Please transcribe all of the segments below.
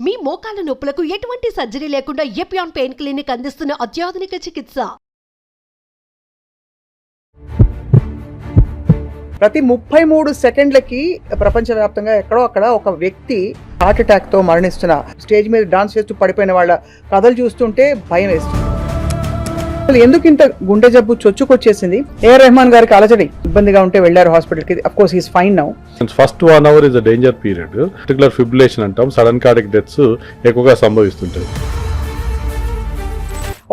మీ మోకాల నొప్పులకు ఎటువంటి సర్జరీ లేకుండా ఎపియాన్ పెయిన్ క్లినిక్ అందిస్తున్న అత్యాధునిక చికిత్స. ప్రతి 33 సెకండ్లకి ప్రపంచవ్యాప్తంగా ఎక్కడో అక్కడ ఒక వ్యక్తి హార్ట్ అటాక్ తో మరణిస్తున్న, స్టేజ్ మీద డాన్స్ చేస్తూ పడిపోయిన వాళ్ళ కథలు చూస్తుంటే భయం వేస్తుంది. అసలు ఎందుకు ఇంత గుండె జబ్బు చొచ్చుకొచ్చేసింది? ఏఆర్ రెహమాన్ గారికి అలజడి, ఇబ్బందిగా ఉంటే వెళ్ళారు హాస్పిటల్కి. Of course he's fine now. First 1 hour is a danger period. Particular fibrillation అంటాం, సడన్ కార్డియక్ డెత్స్ ఎక్కువగా సంభవిస్తుంటాయి.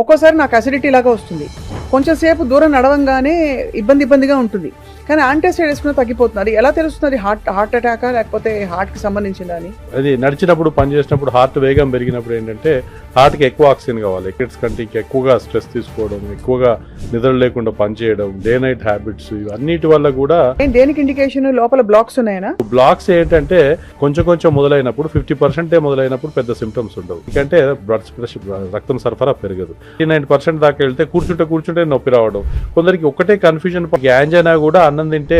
ఒక్కోసారి నాకు అసిడిటీ లాగా వస్తుంది, కొంచెం సేపు దూరం నడవంగానే ఇబ్బందిగా ఉంటుంది, కానీ యాంటాసిడ్ వేసుకుని తగ్గిపోతున్నారు. ఎలా తెలుస్తుంది హార్ట్ అటాకా లేకపోతే హార్ట్కి సంబంధించిందా అని? అది నడిచినప్పుడు, పని చేసినప్పుడు హార్ట్ వేగం పెరిగినప్పుడు ఏంటంటే హార్ట్కి ఎక్కువ ఆక్సిజన్ కావాలి. ఎక్కిడ్స్ కంటే ఇంకా ఎక్కువగా స్ట్రెస్ తీసుకోవడం, ఎక్కువగా నిద్ర లేకుండా పనిచేయడం, డే నైట్ హ్యాబిట్స్, ఇవన్నిటి వల్ల కూడా. దేనికి ఇండికేషన్? లోపల బ్లాక్స్ ఉన్నాయనా? బ్లాక్స్ ఏంటంటే కొంచెం మొదలైనప్పుడు 50% మొదలైనప్పుడు పెద్ద సిమ్టమ్స్ ఉండవు. ఎందుకంటే బ్లడ్ ప్రెషర్, రక్తం సరఫరా పెరగదు. 99% దాకా వెళ్తే కూర్చుంటే నొప్పి రావడం. కొందరికి ఒకటే కన్ఫ్యూజన్, యాంజైనా కూడా అన్నం తింటే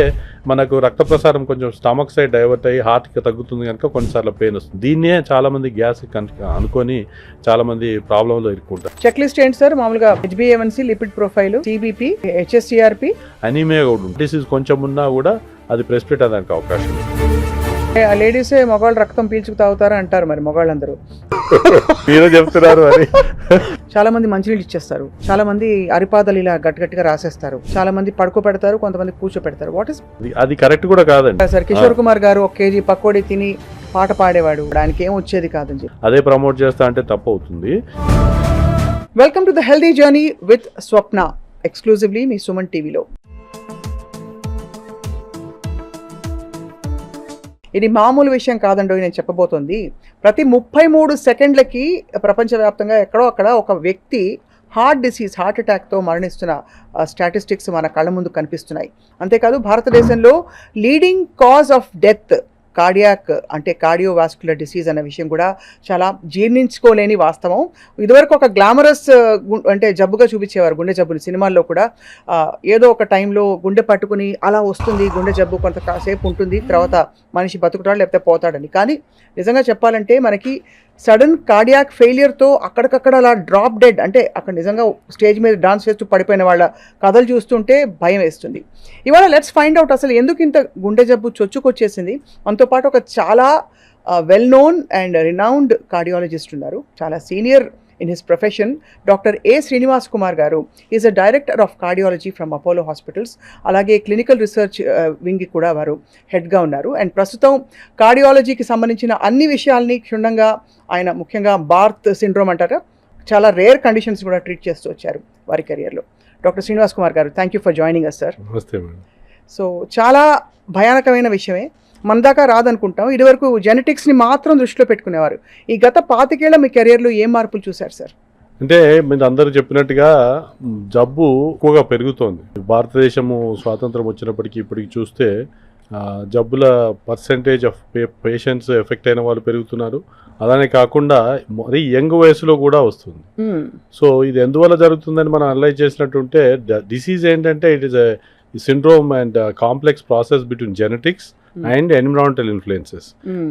మనకు రక్త ప్రసారం కొంచెం స్టమక్ సైడ్ డైవర్ట్ అయ్యి హార్ట్కి తగ్గుతుంది కనుక కొన్నిసార్లు పెయిన్ వస్తుంది. దీన్నే చాలా మంది గ్యాస్ అనుకొని చాలా మంది ప్రాబ్లంలో ఇరుక్కుంటారు. చెక్ లిస్ట్ ఏంటి సార్? మామూలుగా HbA1c, lipid profile, CBP, HSCRP, anaemia కూడా ఉంటుంది. డిసీజ్ కొంచెం ఉన్నా కూడా అది ప్రెసిపిటేట్ అవ్వడానికి అవకాశం ఉంది. లేడీసే మగవాళ్ళు రక్తం పీల్చుకు తాగుతారా అంటారు, మరి మగవాళ్ళందరూ మీరే చెప్తున్నారు అని. చాలా మంది మంచినీళ్ళు ఇచ్చేస్తారు, చాలా మంది అరిపాదలు ఇలా గట్టిగా రాసేస్తారు, చాలా మంది పడుకోబెడతారు, కొంతమంది కూర్చోపెడతారు. వాట్ ఇస్ అది కరెక్ట్ కూడా కాదండి సార్. కిషోర్ కుమార్ గారు 1 kg పకోడీ తిని పాట పాడేవాడు, దానికి ఏం వచ్చేది కాదని చెప్పి అదే ప్రమోట్ చేస్తా అంటే తప్పు అవుతుంది. Welcome to the healthy journey with Swapna, exclusively మీ సుమన్ టీవీలో. ఇది మామూలు విషయం కాదండో నేను చెప్పబోతోంది. ప్రతి 33 సెకండ్లకి ప్రపంచవ్యాప్తంగా ఎక్కడో అక్కడ ఒక వ్యక్తి హార్ట్ అటాక్తో మరణిస్తున్న స్టాటిస్టిక్స్ మన కళ్ళ ముందు కనిపిస్తున్నాయి. అంతేకాదు భారతదేశంలో leading cause of death cardiac, అంటే కార్డియోవాస్కులర్ డిసీజ్ అనే విషయం కూడా చాలా జీర్ణించుకోలేని వాస్తవం. ఇదివరకు ఒక గ్లామరస్ అంటే జబ్బుగా చూపించేవారు గుండె జబ్బుని సినిమాల్లో కూడా. ఏదో ఒక టైంలో గుండె పట్టుకుని అలా వస్తుంది గుండె జబ్బు, కొంత కాసేపు ఉంటుంది, తర్వాత మనిషి బతుకుతాడు లేకపోతే పోతాడని. కానీ నిజంగా చెప్పాలంటే మనకి సడన్ కార్డియాక్ ఫెయిలియర్తో అక్కడికక్కడ అలా డ్రాప్ డెడ్, అంటే అక్కడ నిజంగా స్టేజ్ మీద డాన్స్ చేస్తూ పడిపోయిన వాళ్ళ కథలు చూస్తుంటే భయం వేస్తుంది. ఇవాళ లెట్స్ ఫైండ్ అవుట్ అసలు ఎందుకు ఇంత గుండె జబ్బు చొచ్చుకొచ్చేసింది. మనతో పాటు ఒక చాలా well known and renowned cardiologist ఉన్నారు, చాలా senior in his profession, Dr. A. Srinivas Kumar garu. He is a director of cardiology from Apollo Hospitals. Alage clinical research wing kuda varu head ga unnaru. And prastutam cardiology ki sambandhinchina anni vishayalni క్షుణ్ణంగా ఆయన ముఖ్యంగా Barth syndrome అంటారా, చాలా rare conditions కూడా treat చేస్తూ వచ్చారు వారి కెరియర్లో. డాక్టర్ శ్రీనివాస్ కుమార్ గారు, thank you for joining us sir. నమస్తే మేడం. సో చాలా భయానకమైన విషయమే, మన దాకా రాదనుకుంటాం. ఇదివరకు జెనెటిక్స్ని మాత్రం దృష్టిలో పెట్టుకునేవారు. ఈ గత 25 ఏళ్ల మీ కెరియర్లో ఏం మార్పులు చూశారు సార్? అంటే మీరు అందరూ చెప్పినట్టుగా జబ్బు ఎక్కువగా పెరుగుతోంది. భారతదేశము స్వాతంత్రం వచ్చినప్పటికీ ఇప్పటికి చూస్తే జబ్బుల పర్సెంటేజ్ ఆఫ్ పేషెంట్స్ ఎఫెక్ట్ అయిన వాళ్ళు పెరుగుతున్నారు. అలానే కాకుండా మరీ యంగ్ వయసులో కూడా వస్తుంది. సో ఇది ఎందువల్ల జరుగుతుందని మనం అనలైజ్ చేసినట్టుంటే, డిసీజ్ ఏంటంటే it is a syndrome and complex process between genetics and environmental influences.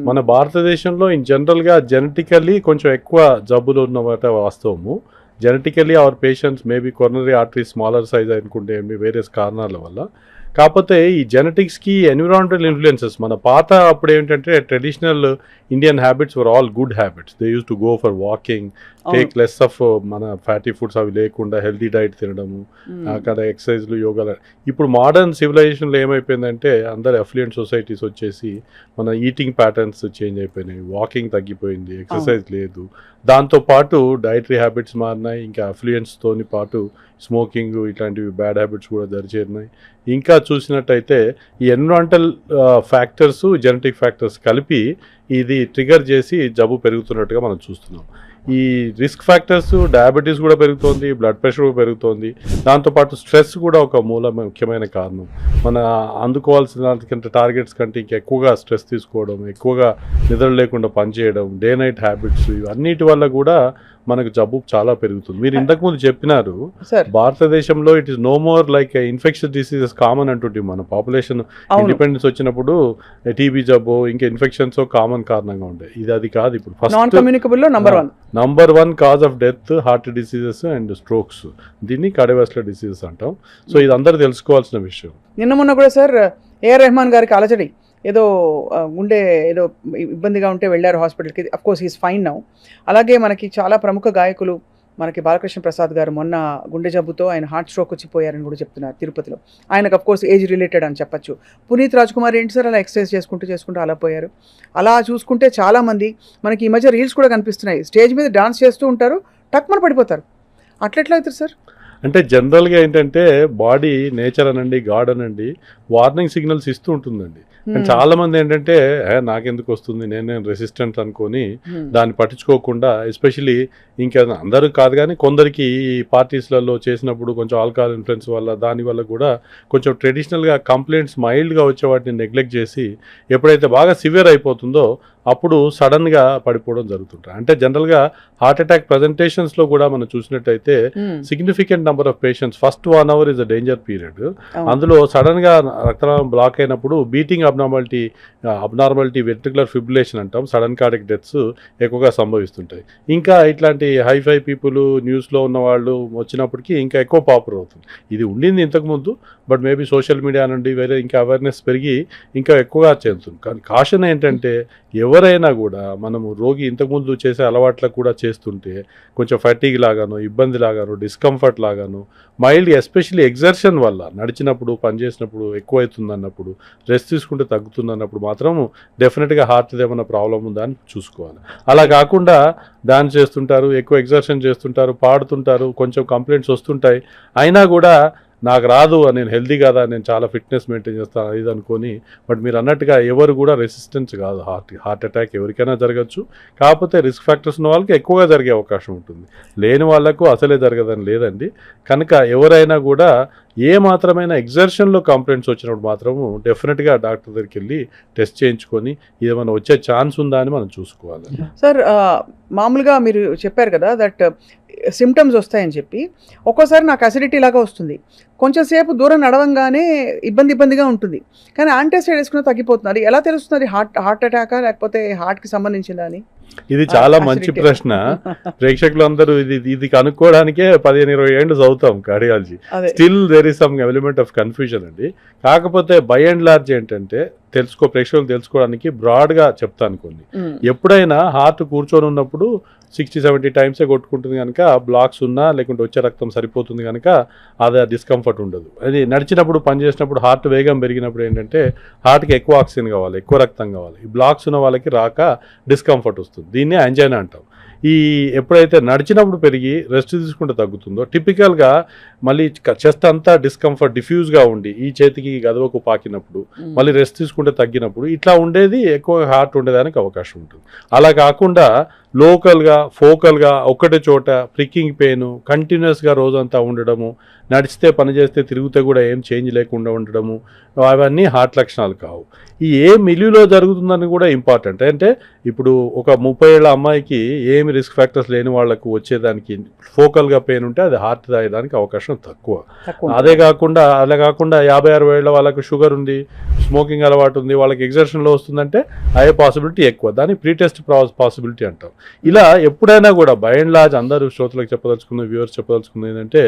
మన భారతదేశంలో ఇన్ జనరల్గా జెనెటికల్లీ కొంచెం ఎక్కువ జబ్బులు ఉన్నమాట వాస్తవము. Genetically our patients maybe coronary artery smaller size అనుకుంటే వేరియస్ కారణాల వల్ల. కాకపోతే ఈ జెనెటిక్స్కి ఎన్విరాన్మెంటల్ ఇన్ఫ్లుయెన్సెస్, మన పాత అప్పుడు ఏంటంటే traditional Indian habits were all good habits. They use to go for walking, take less of మన ఫ్యాటీ ఫుడ్స్ అవి లేకుండా హెల్తీ డైట్ తినడము, అక్కడ ఎక్సర్సైజ్లు, యోగాలు. ఇప్పుడు మోడర్న్ సివిలైజేషన్లో ఏమైపోయిందంటే అందరు అఫ్లుయెంట్ సొసైటీస్ వచ్చేసి మన ఈటింగ్ ప్యాటర్న్స్ చేంజ్ అయిపోయినాయి, వాకింగ్ తగ్గిపోయింది, ఎక్సర్సైజ్ లేదు. దాంతోపాటు డైటరీ హ్యాబిట్స్ మారినాయి, ఇంకా అఫ్లుయెంట్స్తోని పాటు స్మోకింగ్ ఇట్లాంటివి బ్యాడ్ హ్యాబిట్స్ కూడా దరిచేరినాయి. ఇంకా చూసినట్టయితే ఈ ఎన్విరాన్మెంటల్ ఫ్యాక్టర్స్, జెనెటిక్ ఫ్యాక్టర్స్ కలిపి ఇది ట్రిగర్ చేసి జబ్బు పెరుగుతున్నట్టుగా మనం చూస్తున్నాం. ఈ రిస్క్ ఫ్యాక్టర్స్ డయాబెటీస్ కూడా పెరుగుతోంది, బ్లడ్ ప్రెషర్ కూడా పెరుగుతోంది, దాంతోపాటు స్ట్రెస్ కూడా ఒక ముఖ్యమైన కారణం. మన అందుకోవాల్సిన దానికంటే టార్గెట్స్ కంటే ఇంకా ఎక్కువగా స్ట్రెస్ తీసుకోవడం, ఎక్కువగా నిద్ర లేకుండా పనిచేయడం, డే నైట్ హ్యాబిట్స్, ఇవన్నిటి వల్ల కూడా మనకు జబ్బు చాలా పెరుగుతుంది. మీరు ఇంతకుముందు చెప్పినారు భారతదేశంలో it is no more like infectious diseases common అంటుంటే మన పాపులేషన్ ఇండిపెండెన్స్ వచ్చినప్పుడు టీబీ జబ్బు ఇంకా ఇన్ఫెక్షన్స్ కామన్ కారణంగా ఉండే. ఇది అది కాదు. ఇప్పుడు first number 1 cause of death heart diseases and strokes. దీన్ని కార్డియోవాస్కులర్ డిసీజెస్ అంటాం. సో ఇది అందరూ తెలుసుకోవాల్సిన విషయం. నిన్న మొన్న కూడా సార్ ఏఆర్ రెహమాన్ గారికి అలజడి, ఏదో గుండె ఏదో ఇబ్బందిగా ఉంటే వెళ్ళారు హాస్పిటల్కి. Of course is fine now. అలాగే మనకి చాలా ప్రముఖ గాయకులు, మనకి బాలకృష్ణ ప్రసాద్ గారు మొన్న గుండె జబ్బుతో ఆయన హార్ట్ స్ట్రోక్ వచ్చి పోయారని కూడా చెప్తున్నారు తిరుపతిలో. ఆయనకు అఫ్కోర్స్ ఏజ్ రిలేటెడ్ అని చెప్పచ్చు. పునీత్ రాజ్ కుమార్ ఏంటి సార్ అలా ఎక్సర్సైజ్ చేసుకుంటూ అలా పోయారు. అలా చూసుకుంటే చాలామంది మనకి ఈ మధ్య రీల్స్ కూడా కనిపిస్తున్నాయి, స్టేజ్ మీద డాన్స్ చేస్తూ ఉంటారు, టక్మన పడిపోతారు. అట్లెట్లా అవుతారు సార్? అంటే జనరల్గా ఏంటంటే బాడీ నేచర్ అనండి, గాడ్ అనండి, వార్నింగ్ సిగ్నల్స్ ఇస్తూ ఉంటుందండి. కానీ చాలా మంది ఏంటంటే నాకెందుకు వస్తుంది, నేను రెసిస్టెంట్ అనుకొని దాన్ని పట్టించుకోకుండా, ఎస్పెషలీ ఇంకా అందరూ కాదు కానీ కొందరికి ఈ పార్టీస్లలో చేసినప్పుడు కొంచెం ఆల్కహాల్ ఇన్ఫ్లుయెన్స్ వల్ల దానివల్ల కూడా కొంచెం ట్రెడిషనల్గా కంప్లైంట్స్ మైల్డ్గా వచ్చే వాటిని నెగ్లెక్ట్ చేసి ఎప్పుడైతే బాగా సివియర్ అయిపోతుందో అప్పుడు సడన్గా పడిపోవడం జరుగుతుంటాయి. అంటే జనరల్గా హార్ట్ అటాక్ ప్రజెంటేషన్స్లో కూడా మనం చూసినట్టయితే significant number of patients first 1 hour is a danger period. అందులో సడన్గా రక్తనాళం బ్లాక్ అయినప్పుడు బీటింగ్ అబ్నార్మాలిటీ వెంట్రికులర్ ఫిబ్రిలేషన్ అంటాం, సడన్ కార్డియక్ డెత్స్ ఎక్కువగా సంభవిస్తుంటాయి. ఇంకా ఇట్లాంటి హైఫై పీపుల్ న్యూస్లో ఉన్న వాళ్ళు వచ్చినప్పటికీ ఇంకా ఎక్కువ పాపులర్ అవుతుంది. ఇది ఉండింది ఇంతకుముందు, బట్ మేబీ సోషల్ మీడియా నుండి వేరే ఇంకా అవేర్నెస్ పెరిగి ఇంకా ఎక్కువగా చేస్తుంది. కానీ కాషన్ ఏంటంటే ఎవరైనా కూడా మనము రోగి ఇంతకుముందు చేసే అలవాట్లకు కూడా చేస్తుంటే కొంచెం ఫటీగ్ లాగాను, ఇబ్బంది లాగాను, డిస్కంఫర్ట్ లాగాను, మైల్డ్ ఎస్పెషల్లీ ఎగ్జర్షన్ వల్ల నడిచినప్పుడు పనిచేసినప్పుడు ఎక్కువ అవుతుంది అన్నప్పుడు, రెస్ట్ తీసుకుంటే తగ్గుతుంది అన్నప్పుడు మాత్రం డెఫినెట్గా హార్ట్ ఏమైనా ప్రాబ్లం ఉందా అని చూసుకోవాలి. అలా కాకుండా డాన్స్ చేస్తుంటారు, ఎక్కువ ఎగ్జర్షన్ చేస్తుంటారు, పాడుతుంటారు, కొంచెం కంప్లైంట్స్ వస్తుంటాయి, అయినా కూడా నాకు రాదు, నేను హెల్దీ కాదా, నేను చాలా ఫిట్నెస్ మెయింటైన్ చేస్తాను ఇది అనుకొని, బట్ మీరు అన్నట్టుగా ఎవరు కూడా రెసిస్టెన్స్ కాదు. హార్ట్ అటాక్ ఎవరికైనా జరగచ్చు. కాకపోతే రిస్క్ ఫ్యాక్టర్స్ ఉన్న వాళ్ళకి ఎక్కువగా జరిగే అవకాశం ఉంటుంది, లేని వాళ్ళకు అసలే జరగదని లేదండి. కనుక ఎవరైనా కూడా ఏ మాత్రమైనా ఎగ్జర్షన్లో కంప్లైంట్స్ వచ్చినప్పుడు మాత్రము డెఫినెట్గా డాక్టర్ దగ్గరికి వెళ్ళి టెస్ట్ చేయించుకొని ఏమైనా వచ్చే ఛాన్స్ ఉందా అని మనం చూసుకోవాలి. సార్ మామూలుగా మీరు చెప్పారు కదా దట్ సిమ్టమ్స్ వస్తాయని చెప్పి, ఒక్కోసారి నాకు అసిడిటీ లాగా వస్తుంది, కొంచెం సేపు దూరం నడవంగానే ఇబ్బందిగా ఉంటుంది, కానీ యాంటాసిడ్ వేసుకుని తగ్గిపోతున్నారు. ఎలా తెలుస్తుంది హార్ట్ అటాకా లేకపోతే హార్ట్కి సంబంధించిందా అని? ఇది చాలా మంచి ప్రశ్న. ప్రేక్షకులందరూ ఇది కనుక్కోవడానికే 15-20 ఏళ్ళు చదువుతాం cardiology. Still there is some element of confusion అండి. కాకపోతే బై అండ్ లార్జ్ ఏంటంటే ప్రేక్షకులు తెలుసుకోవడానికి బ్రాడ్గా చెప్తాను కొన్ని. ఎప్పుడైనా హార్ట్ కూర్చొని ఉన్నప్పుడు 60-70 టైమ్సే కొట్టుకుంటుంది కనుక బ్లాక్స్ ఉన్నా లేకుంటే వచ్చే రక్తం సరిపోతుంది కనుక అది డిస్కంఫర్ట్ ఉండదు. అది నడిచినప్పుడు పనిచేసినప్పుడు హార్ట్ వేగం పెరిగినప్పుడు ఏంటంటే హార్ట్కి ఎక్కువ ఆక్సిజన్ కావాలి, ఎక్కువ రక్తం కావాలి. ఈ బ్లాక్స్ ఉన్న వాళ్ళకి రాక డిస్కంఫర్ట్ వస్తుంది. దీన్నే యాంజైనా అంటాం. ఈ ఎప్పుడైతే నడిచినప్పుడు పెరిగి రెస్ట్ తీసుకుంటే తగ్గుతుందో, టిపికల్గా మళ్ళీ చెస్ట్ అంతా డిస్కంఫర్ట్ డిఫ్యూజ్గా ఉండి ఈ చేతికి గదవకు పాకినప్పుడు మళ్ళీ రెస్ట్ తీసుకుంటే తగ్గినప్పుడు ఇట్లా ఉండేది ఎక్కువ హార్ట్ ఉండేదానికి అవకాశం ఉంటుంది. అలా కాకుండా లోకల్గా ఫోకల్గా ఒక్కటే చోట ప్రిక్కింగ్ పెయిన్ కంటిన్యూస్గా రోజంతా ఉండడము, నడిచితే పని చేస్తే తిరిగితే కూడా ఏం చేంజ్ లేకుండా ఉండడము, అవన్నీ హార్ట్ లక్షణాలు కావు. ఈ ఏ మిల్యూలో జరుగుతుందని కూడా ఇంపార్టెంట్. అంటే ఇప్పుడు ఒక 30 ఏళ్ల అమ్మాయికి ఏమి రిస్క్ ఫ్యాక్టర్స్ లేని వాళ్ళకు వచ్చేదానికి ఫోకల్గా పెయిన్ ఉంటే అది హార్ట్ రాయడానికి అవకాశం తక్కువ. అలా కాకుండా 50-60 ఏళ్ల వాళ్ళకు షుగర్ ఉంది, స్మోకింగ్ అలవాటు ఉంది, వాళ్ళకి ఎగ్జర్షన్లో వస్తుందంటే అయ్యే పాసిబిలిటీ ఎక్కువ. దాన్ని ప్రీటెస్ట్ పాసిబిలిటీ అంటాం. ఇలా ఎప్పుడైనా కూడా బై అండ్ లార్జ్ అందరూ శ్రోతలకు చెప్పదలుచుకున్న వ్యూవర్స్ చెప్పదలుచుకున్నది ఏంటంటే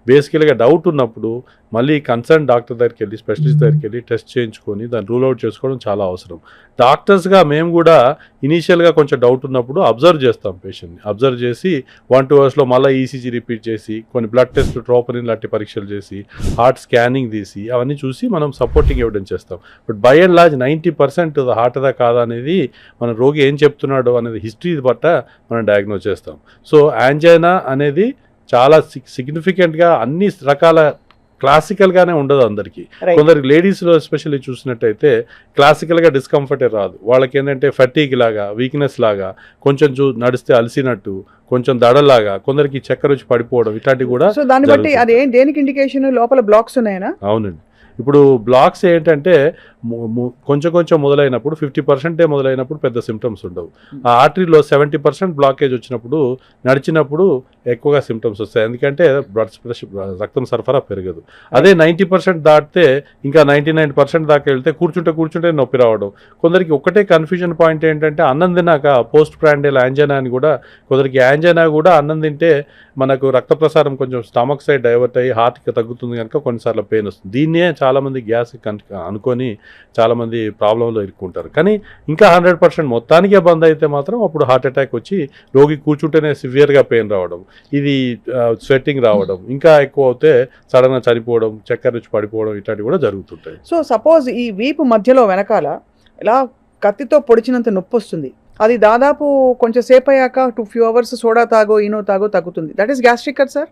బేసికల్గా డౌట్ ఉన్నప్పుడు మళ్ళీ కన్సర్న్ డాక్టర్ దగ్గరికి వెళ్ళి స్పెషలిస్ట్ దగ్గరికి వెళ్ళి టెస్ట్ చేయించుకొని దాన్ని రూల్ అవుట్ చేసుకోవడం చాలా అవసరం. డాక్టర్స్గా మేము కూడా ఇనీషియల్గా కొంచెం డౌట్ ఉన్నప్పుడు అబ్జర్వ్ చేస్తాం పేషెంట్ని. అబ్జర్వ్ చేసి 1-2 అవర్స్లో మళ్ళీ ఈసీజీ రిపీట్ చేసి కొన్ని బ్లడ్ టెస్ట్ ట్రోపనిన్ లాంటి పరీక్షలు చేసి హార్ట్ స్కానింగ్ తీసి అవన్నీ చూసి మనం సపోర్టింగ్ ఎవిడెన్స్ చేస్తాం. But by and large 90% heart అదా కాదా అనేది మన రోగి ఏం చెప్తున్నాడు అనేది హిస్టరీ బట్ట మనం డయాగ్నోజ్ చేస్తాం. సో యాంజైనా అనేది చాలా సిగ్నిఫికెంట్గా అన్ని రకాల క్లాసికల్గానే ఉండదు అందరికీ. Right. కొందరికి లేడీస్లో ఎస్పెషల్లీ చూసినట్టయితే క్లాసికల్గా డిస్కంఫర్టే రాదు. వాళ్ళకి ఏంటంటే ఫటీగ్ లాగా, వీక్నెస్ లాగా, కొంచెం నడిస్తే అలసినట్టు, కొంచెం దడలాగా, కొందరికి చక్కెర వచ్చి పడిపోవడం ఇట్లాంటివి కూడా. సో దాన్ని బట్టి అది దేనికి ఇండికేషన్? లోపల బ్లాక్స్ ఉన్నాయనా? అవునండి. ఇప్పుడు బ్లాక్స్ ఏంటంటే కొంచెం కొంచెం మొదలైనప్పుడు 50% మొదలైనప్పుడు పెద్ద సిమ్టమ్స్ ఉండవు. ఆ ఆర్టరీలో 70% బ్లాకేజ్ వచ్చినప్పుడు నడిచినప్పుడు ఎక్కువగా సిమ్టమ్స్ వస్తాయి. ఎందుకంటే బ్లడ్ ప్రెషర్, రక్తం సరఫరా పెరగదు. అదే 90% దాటితే ఇంకా 99% దాకా వెళ్తే కూర్చుంటే నొప్పి రావడం. కొందరికి ఒకటే కన్ఫ్యూజన్ పాయింట్ ఏంటంటే అన్నం తిన్నాక పోస్ట్ ప్రాండియల్ యాంజైనా అని కూడా, కొందరికి యాంజైనా కూడా అన్నం తింటే మనకు రక్త ప్రసారం కొంచెం స్టమక్ సైడ్ డైవర్ట్ అయ్యి హార్ట్కి తగ్గుతుంది కనుక కొన్నిసార్లు పెయిన్ వస్తుంది. దీన్నే చాలామంది గ్యాస్ అనుకొని చాలామంది ప్రాబ్లంలో ఇరుక్కుంటారు. కానీ ఇంకా 100% మొత్తానికే బంద్ అయితే మాత్రం అప్పుడు హార్ట్ అటాక్ వచ్చి రోగి కూర్చుంటేనే సివియర్గా పెయిన్ రావడం, ఇది స్వెట్టింగ్ రావడం, ఇంకా ఎక్కువ అవుతే సడన్గా చనిపోవడం, చక్కెర రుచి పడిపోవడం ఇట్లాంటివి కూడా జరుగుతుంటాయి. సో సపోజ్ ఈ వీపు మధ్యలో వెనకాల ఇలా కత్తితో పొడిచినంత నొప్పి వస్తుంది, అది దాదాపు కొంచెం సేపు అయ్యాక 2 hours సోడా తాగో ఈనో తాగో తగ్గుతుంది. దట్ ఈస్ గ్యాస్ట్రిక్ కదా సార్?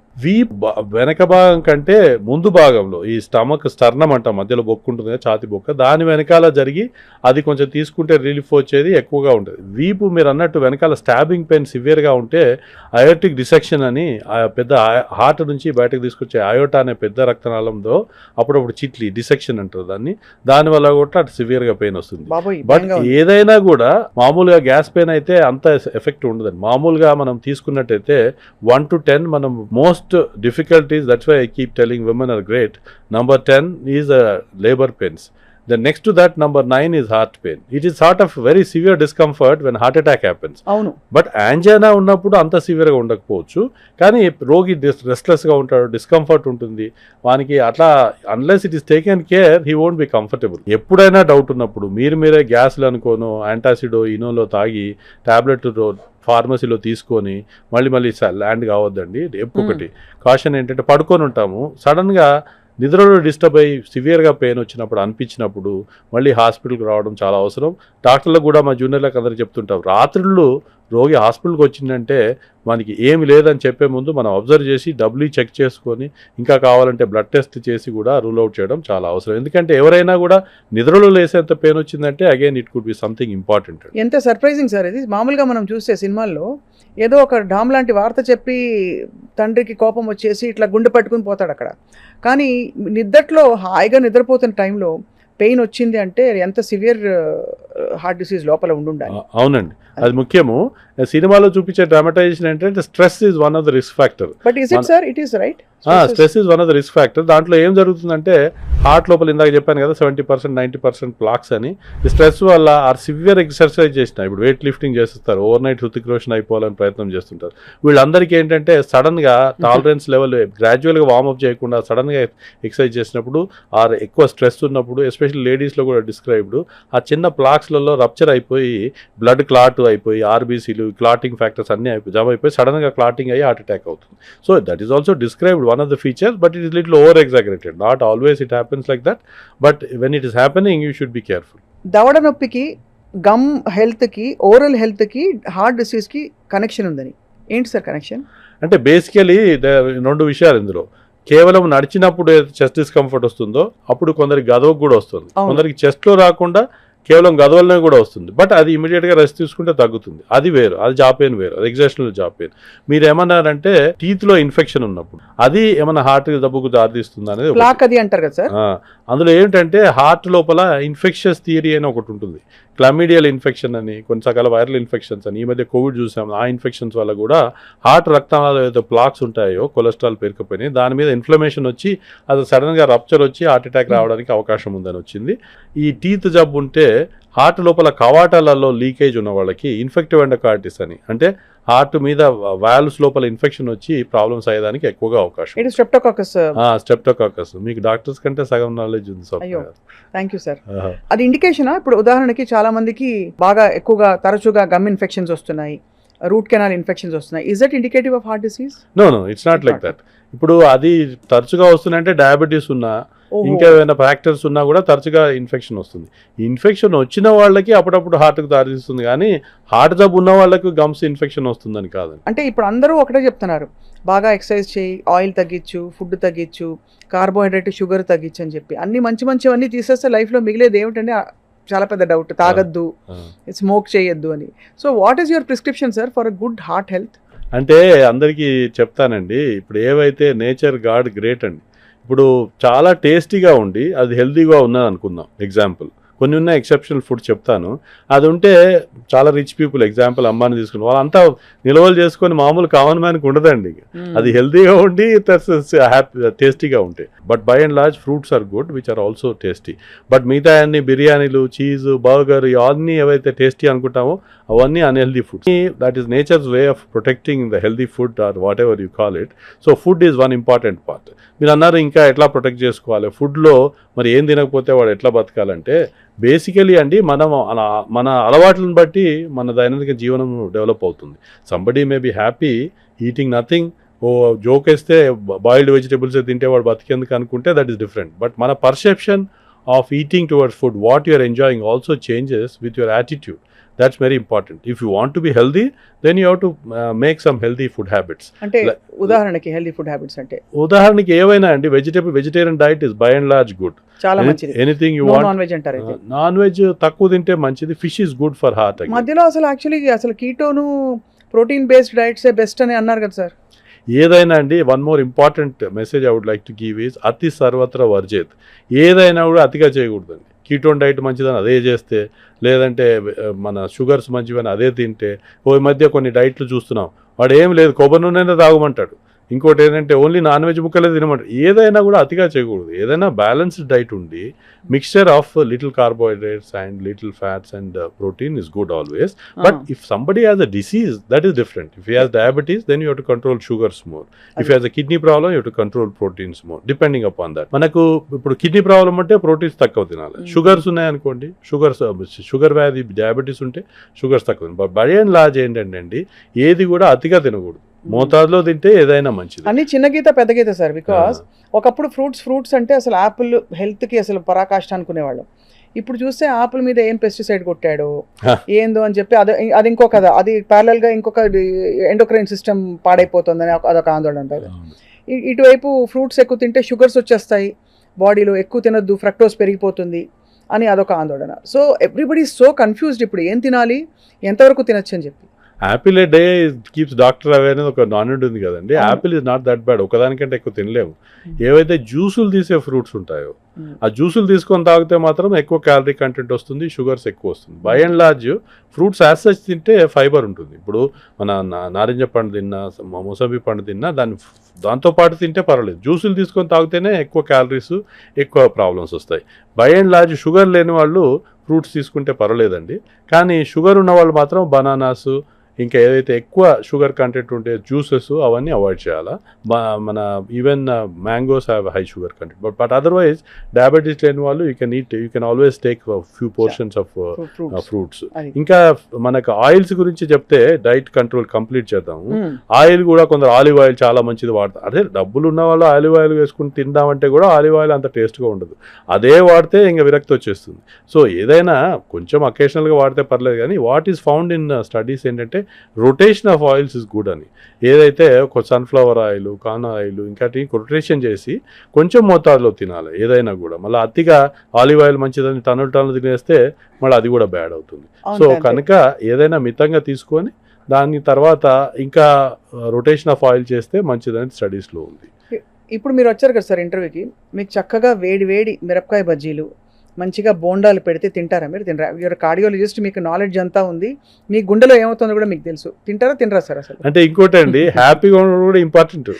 వెనక భాగం కంటే ముందు భాగంలో ఈ స్టర్నం అంట, మధ్యలో బొక్కు ఉంటుంది కదా, ఛాతి బొక్క, దాని వెనకాల జరిగి అది కొంచెం తీసుకుంటే రిలీఫ్ వచ్చేది ఎక్కువగా ఉంటుంది. వీపు మీరు అన్నట్టు వెనకాల స్టాబింగ్ పెయిన్ సివియర్గా ఉంటే అయోటిక్ డిసెక్షన్ అని పెద్ద హార్ట్ నుంచి బయటకు తీసుకొచ్చే అయోటా అనే పెద్ద రక్తనాళంలో అప్పుడప్పుడు చిట్లి డిసెక్షన్ అంటారు దాన్ని, దానివల్ల కూడా అటు సివియర్గా పెయిన్ వస్తుంది. బట్ ఏదైనా కూడా మామూలుగా గ్యాస్ పెయిన్ అయితే అంత ఎఫెక్ట్ ఉండదండి. మామూలుగా మనం తీసుకున్నట్టయితే 1 to 10 మనం most difficulties, that's why I keep telling women are great. Number 10 is labor pains. Then next to that, number 9 is heart pain. It is sort of very severe discomfort when heart attack happens. అవును. But angina ఉన్నప్పుడు అంత సివియర్గా ఉండకపోవచ్చు, కానీ రోగి రెస్ట్లెస్గా ఉంటాడు, discomfort ఉంటుంది వానికి. అట్లా unless it is taken care he won't be comfortable. ఎప్పుడైనా డౌట్ ఉన్నప్పుడు మీరే గ్యాస్లు అనుకోను యాంటాసిడో ఇనోలో తాగి టాబ్లెట్ ఫార్మసీలో తీసుకొని మళ్ళీ ల్యాండ్ కావద్దండి. ఎప్పుడొకటి కాషన్ ఏంటంటే పడుకొని ఉంటాము, సడన్గా నిద్రలో డిస్టర్బ్ అయ్యి సివియర్గా పెయిన్ వచ్చినప్పుడు అనిపించినప్పుడు మళ్ళీ హాస్పిటల్కి రావడం చాలా అవసరం. డాక్టర్లకు కూడా మా జూనియర్లకు అందరూ చెప్తుంటాం, రాత్రుళ్ళు రోగి హాస్పిటల్కి వచ్చిందంటే మనకి ఏమి లేదని చెప్పే ముందు మనం అబ్జర్వ్ చేసి డబ్ల్యూ చెక్ చేసుకొని ఇంకా కావాలంటే బ్లడ్ టెస్ట్ చేసి కూడా రూల్ అవుట్ చేయడం చాలా అవసరం. ఎందుకంటే ఎవరైనా కూడా నిద్రలో లేసేంత పెయిన్ వచ్చిందంటే again it could be something important. ఎంత సర్ప్రైజింగ్ సార్ ఇది. మామూలుగా మనం చూస్తే సినిమాల్లో ఏదో ఒక డామ్ లాంటి వార్త చెప్పి తండ్రికి కోపం వచ్చేసి ఇట్లా గుండె పట్టుకుని పోతాడు అక్కడ. కానీ నిద్దట్లో హాయిగా నిద్రపోతున్న టైంలో పెయిన్ వచ్చింది అంటే ఎంత సివియర్ హార్ట్ డిసీజ్ లోపల ఉండాలి. అవునండి, అది ముఖ్యము. సినిమాలో చూపించే డ్రామటైజేషన్ ఏంటంటే stress is one of the risk factor. But is it sir? It is right. Stress is one of the risk factor. దాంట్లో ఏం జరుగుతుందంటే హార్ట్ లోపల ఇందాక చెప్పాను కదా 70% 90% ప్లాక్స్ అని. ఈ స్ట్రెస్ వల్ల ఆర్ సివియర్ ఎక్సర్సైజ్ చేసిన, ఇప్పుడు వెయిట్ లిఫ్టింగ్ చేస్తారు, ఓవర్ నైట్ హృతిక్ రోషన్ అయిపోవాలని ప్రయత్నం చేస్తుంటారు. వీళ్ళందరికీ ఏంటంటే సడన్గా టాలరెన్స్ లెవెల్ గ్రాడ్యువల్గా వార్మప్ చేయకుండా సడన్గా ఎక్సర్సైజ్ చేసినప్పుడు ఆర్ ఎక్కువ స్ట్రెస్ ఉన్నప్పుడు, ఎస్పెషల్లీ లేడీస్లో కూడా డిస్క్రైబ్డ్, ఆ చిన్న ప్లాక్స్లలో రప్చర్ అయిపోయి బ్లడ్ క్లాట్ అయిపోయి ఆర్బీసీలు క్లాటింగ్ ఫ్యాక్టర్స్ అన్నీ జమ అయిపోయి సడన్గా క్లాటింగ్ అయ్యి హార్ట్ అటాక్ అవుతుంది. So that is also described one of the features, but it is little over exaggerated. Not always it happens like that, but when it is happening you should be careful. దవడ నొప్పికి, gum హెల్త్కి, oral హెల్త్కి, heart డిసీజ్కి connection ఉందని ఏంటి sir connection? అంటే basically 2 విషయాలు ఇందులో. కేవలం నడిచినప్పుడు చెస్ట్ డిస్కంఫర్ట్ వస్తుందో అప్పుడు కొందరికి గదవకు కూడా వస్తుంది, కొందరికి చెస్ట్లో రాకుండా కేవలం గదవలనే కూడా వస్తుంది. బట్ అది ఇమీడియట్గా రెస్ట్ తీసుకుంటే తగ్గుతుంది. అది వేరు, అది జా పెయిన్ వేరు, అది ఎగ్జాషనల్ జా పెయిన్. మీరు ఏమన్నారంటే టీత్లో ఇన్ఫెక్షన్ ఉన్నప్పుడు అది ఏమైనా హార్ట్ జబ్బుకు దారితీస్తుంది అనేది ప్లాక్ అది అంటారు కదా సార్. అందులో ఏంటంటే హార్ట్ లోపల ఇన్ఫెక్షస్ థియరీ అని ఒకటి ఉంటుంది, క్లమిడియల్ ఇన్ఫెక్షన్ అని, కొన్నిసార్లు వైరల్ ఇన్ఫెక్షన్స్ అని. ఈ మధ్య కోవిడ్ చూసాము, ఆ ఇన్ఫెక్షన్స్ వల్ల కూడా హార్ట్ రక్తనాళాలు ఏదైతే ప్లాక్స్ ఉంటాయో కొలెస్ట్రాల్ పేరుకుపోయినాయి, దాని మీద ఇన్ఫ్లమేషన్ వచ్చి అది సడన్గా రప్చర్ వచ్చి హార్ట్ అటాక్ రావడానికి అవకాశం ఉందని వచ్చింది. ఈ టీత్ జబ్బు ఉంటే హార్ట్ లోపల కవాటాలలో లీకేజ్ ఉన్న వాళ్ళకి ఇన్ఫెక్టివ్ ఎండోకార్డిటిస్ అని, అంటే హార్ట్ మీద వాల్వ్స్ లోపల ఇన్ఫెక్షన్ వచ్చి ప్రాబ్లమ్స్ అయ్యేదానికి ఎక్కువగా అవకాశం. స్ట్రెప్టోకాకస్. మీకు డాక్టర్స్ కంటే సగం నాలెడ్జ్ ఉంది సార్. Thank you sir. అది ఇండికేషన్. ఇప్పుడు ఉదాహరణకి చాలా మందికి బాగా ఎక్కువగా తరచుగా గమ్ ఇన్ఫెక్షన్స్ వస్తున్నాయి, రూట్ కెనాల్ ఇన్ఫెక్షన్స్ వస్తున్నాయి. Is that indicative of heart disease? No, it's not like that. ఇప్పుడు అది తరచుగా వస్తున్నాయంటే డయాబెటీస్ ఉన్నా, ఇంకా ఏమైనా ఫ్యాక్టర్స్ ఉన్నా కూడా తరచుగా ఇన్ఫెక్షన్ వస్తుంది. ఇన్ఫెక్షన్ వచ్చిన వాళ్ళకి అప్పుడప్పుడు హార్ట్కి దారితీస్తుంది, కానీ హార్ట్ జబ్బు ఉన్న వాళ్ళకి గమ్స్ ఇన్ఫెక్షన్ వస్తుందని కాదండి. అంటే ఇప్పుడు అందరూ ఒకటే చెప్తున్నారు, బాగా ఎక్సర్సైజ్ చేయి, ఆయిల్ తగ్గించు, ఫుడ్ తగ్గించు, కార్బోహైడ్రేట్, షుగర్ తగ్గించు అని చెప్పి అన్ని మంచివన్నీ తీసేస్తే లైఫ్లో మిగిలేది ఏమిటంటే చాలా పెద్ద డౌట్, తాగద్దు, స్మోక్ చేయొద్దు అని. So what is your prescription sir for a good heart health? అంటే అందరికీ చెప్తానండి, ఇప్పుడు ఏవైతే నేచర్ గాడ్ గ్రేట్ అండి. ఇప్పుడు చాలా టేస్టీగా ఉండి అది హెల్తీగా ఉన్నది అనుకుందాం. ఎగ్జాంపుల్ కొన్ని ఉన్న ఎక్సెప్షనల్ ఫుడ్ చెప్తాను. అది ఉంటే చాలా రిచ్ పీపుల్, ఎగ్జాంపుల్ అమ్మాని తీసుకుని వాళ్ళంతా నిల్వలు చేసుకొని మామూలు కామన్ మ్యాన్కి ఉండదండి. అది హెల్తీగా ఉండి హ్యాపీ టేస్టీగా ఉంటాయి. But by and large fruits are good which are also tasty. But మిగతా అన్ని బిర్యానీలు, చీజ్, బర్గర్ ఇవన్నీ ఏవైతే టేస్టీ అనుకుంటామో అవన్నీ unhealthy food. That is nature's way of protecting the healthy food or whatever you call it. So food is one important part. మీరు అన్నారు ఇంకా ఎట్లా ప్రొటెక్ట్ చేసుకోవాలి ఫుడ్లో, మరి ఏం తినకపోతే వాడు ఎట్లా బతకాలంటే బేసికలీ అండి మన అలవాట్లను బట్టి మన దైనందిక జీవనం డెవలప్ అవుతుంది. Somebody may be happy eating nothing, ఓ జోక్ వేస్తే బాయిల్డ్ వెజిటేబుల్స్ తింటే వాడు బతికేందుకు అనుకుంటే దట్ ఈస్ డిఫరెంట్. బట్ మన perception of eating towards food, what you are enjoying also changes with your attitude. That's very important. If you want to be healthy, then you have to make some healthy food habits. అంటే ఉదాహరణకి healthy food habits అంటే ఉదాహరణకి ఏవైనా అండి, vegetarian diet is by and large good. చాలా మంచిది. Anything you want. Non veg అంటారు అయితే నాన్ వెజ్ తక్కువ తింటే మంచిది. Fish is good for heart. మధ్యలో అసలు కీటోను ప్రోటీన్ బేస్డ్ డైట్స్ బెస్ట్ అని అన్నారు కదా సార్. ఏదైనా అండి, one more important message I would like to give is అతి సర్వత్ర వర్జేత్. ఏదైనా కూడా అతిగా చేయకూడదండి. కీటోన్ డైట్ మంచిదని అదే చేస్తే, లేదంటే మన షుగర్స్ మంచివని అదే తింటే, ఓ మధ్య కొన్ని డైట్లు చూస్తున్నాం, వాడు ఏం లేదు కొబ్బరి నూనె తాగమంటాడు, ఇంకోటి ఏంటంటే ఓన్లీ నాన్ వెజ్ ముక్కలే తినమంటారు. ఏదైనా కూడా అతిగా చేయకూడదు. ఏదైనా బ్యాలెన్స్డ్ డైట్ ఉండి mixture of little carbohydrates and little fats and protein is good always. But if somebody has a disease that is different. If he has diabetes then you have to control sugars more. If has a kidney problem you have to control proteins more, depending upon that. మనకు ఇప్పుడు kidney problem అంటే proteins తక్కువ తినాలి. Sugars ఉన్నాయనుకోండి, sugar వ్యాధి, diabetes ఉంటే sugars తక్కువ. But by and large ఏంటంటే అండి, ఏది కూడా అతిగా తినకూడదు. మోతాదులో తింటే ఏదైనా మంచిది. అన్ని చిన్న గీత పెద్ద గీత సార్. బికాస్ ఒకప్పుడు ఫ్రూట్స్ అంటే అసలు యాపిల్ హెల్త్కి అసలు పరాకాష్ట అనుకునేవాళ్ళం. ఇప్పుడు చూస్తే ఆపిల్ మీద ఏం పెస్టిసైడ్ కొట్టాడు ఏందో అని చెప్పి అది ఇంకో కదా, అది ప్యారలల్గా ఇంకొక ఎండోక్రైన్ సిస్టమ్ పాడైపోతుందని అదొక ఆందోళన ఉంటుంది. ఇటువైపు ఫ్రూట్స్ ఎక్కువ తింటే షుగర్స్ వచ్చేస్తాయి బాడీలో, ఎక్కువ తినొద్దు, ఫ్రక్టోస్ పెరిగిపోతుంది అని అదొక ఆందోళన. సో ఎవ్రీబడి సో కన్ఫ్యూజ్డ్ ఇప్పుడు ఏం తినాలి, ఎంతవరకు తినొచ్చు అని చెప్పి. Apple a day keeps doctor away అనేది ఒక నానుడి ఉంది కదండి. Apple is not that bad, ఒకదానికంటే ఎక్కువ తినలేము. ఏవైతే జ్యూసులు తీసే ఫ్రూట్స్ ఉంటాయో ఆ జ్యూసులు తీసుకొని తాగితే మాత్రం ఎక్కువ క్యాలరీ కంటెంట్ వస్తుంది, షుగర్స్ ఎక్కువ వస్తుంది. By and large fruits as such తింటే ఫైబర్ ఉంటుంది. ఇప్పుడు మన నారింజ పండు తిన్నా, మోసంబి పండు తిన్నా దాంతోపాటు తింటే పర్వాలేదు. జ్యూసులు తీసుకొని తాగితేనే ఎక్కువ క్యాలరీస్, ఎక్కువ ప్రాబ్లమ్స్ వస్తాయి. బై అండ్ లార్జ్ షుగర్ లేని వాళ్ళు ఫ్రూట్స్ తీసుకుంటే పర్వాలేదండి. కానీ షుగర్ ఉన్న వాళ్ళు మాత్రం బనానాస్, ఇంకా ఏదైతే ఎక్కువ షుగర్ కంటెంట్ ఉంటే జ్యూసెస్ అవన్నీ అవాయిడ్ చేయాలా. మన even mangoes have high sugar content. But otherwise diabetes లేని వాళ్ళు you can always take few portions of fruits. ఇంకా మనకు ఆయిల్స్ గురించి చెప్తే డైట్ కంట్రోల్ కంప్లీట్ చేద్దాము. ఆయిల్ కూడా కొందరు ఆలివ్ ఆయిల్ చాలా మంచిది వాడతారు. అదే డబ్బులు ఉన్న వాళ్ళు ఆలివ్ ఆయిల్ వేసుకుని తిందామంటే కూడా ఆలివ్ ఆయిల్ అంత టేస్ట్గా ఉండదు. అదే వాడితే ఇంకా విరక్తి వచ్చేస్తుంది. సో ఏదైనా కొంచెం అకేషనల్గా వాడితే పర్లేదు. కానీ what is found in studies ఏంటంటే rotation of oils is good అని. ఏదైతే సన్ఫ్లవర్ ఆయిల్, కాన్ ఆయిల్ ఇంకా రొటేషన్ చేసి కొంచెం మోతాదులో తినాలి ఏదైనా కూడా. మళ్ళీ అతిగా ఆలివ్ ఆయిల్ మంచిదని టన్నులు తినేస్తే మళ్ళీ అది కూడా బ్యాడ్ అవుతుంది. సో కనుక ఏదైనా మితంగా తీసుకొని దాని తర్వాత ఇంకా రొటేషన్ ఆఫ్ ఆయిల్ చేస్తే మంచిదని స్టడీస్లో ఉంది. ఇప్పుడు మీరు వచ్చారు కదా సార్ ఇంటర్వ్యూకి, మీకు చక్కగా వేడి మిరపకాయ బజ్జీలు, మంచిగా బోండాలు పెడితే తింటారా మీరు? తినరా? యూఆర్ కార్డియాలజిస్ట్, మీకు నాలెడ్జ్ అంతా ఉంది, మీ గుండెలో ఏమవుతుందో కూడా మీకు తెలుసు. తినరా సార్ అసలు? అంటే ఇంకోటి అండి, హ్యాపీగా ఉండడం కూడా ఇంపార్టెంట్.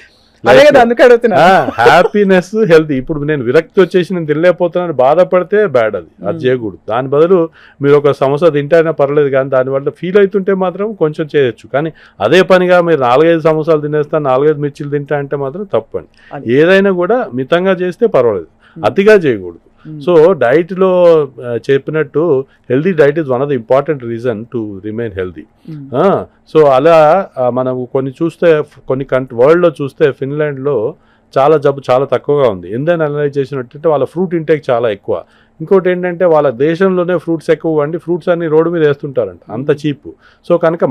అదే కదా, అందుకే అడుగుతున్నా. Happiness, healthy. ఇప్పుడు నేను విరక్తి వచ్చేసి నేను తినలేకపోతున్నాను బాధపడితే బ్యాడ్, అది చేయకూడదు. దాని బదులు మీరు ఒక సమోసా తింటైనా పర్లేదు, కానీ దానివల్ల ఫీల్ అవుతుంటే మాత్రం కొంచెం చేయొచ్చు. కానీ అదే పనిగా మీరు 4-5 సమోసాలు తినేస్తా, 4-5 మిర్చిలు తింటా అంటే మాత్రం తప్పండి. ఏదైనా కూడా మితంగా చేస్తే పర్వాలేదు, అతిగా చేయకూడదు. సో డైట్లో చెప్పినట్టు healthy diet is one of the important reason to remain healthy. So అలా మనము కొన్ని చూస్తే, కొన్ని వరల్డ్లో చూస్తే ఫిన్లాండ్లో జబ్బు చాలా తక్కువగా ఉంది. ఎందుకని అనలైజ్ చేసినట్టయితే వాళ్ళ ఫ్రూట్ ఇంటేక్ చాలా ఎక్కువ. ఇంకోటి ఏంటంటే వాళ్ళ దేశంలోనే ఫ్రూట్స్ ఎక్కువ అండి, ఫ్రూట్స్ అన్ని రోడ్డు మీద వేస్తుంటారంట, అంత చీప్. సో కనుక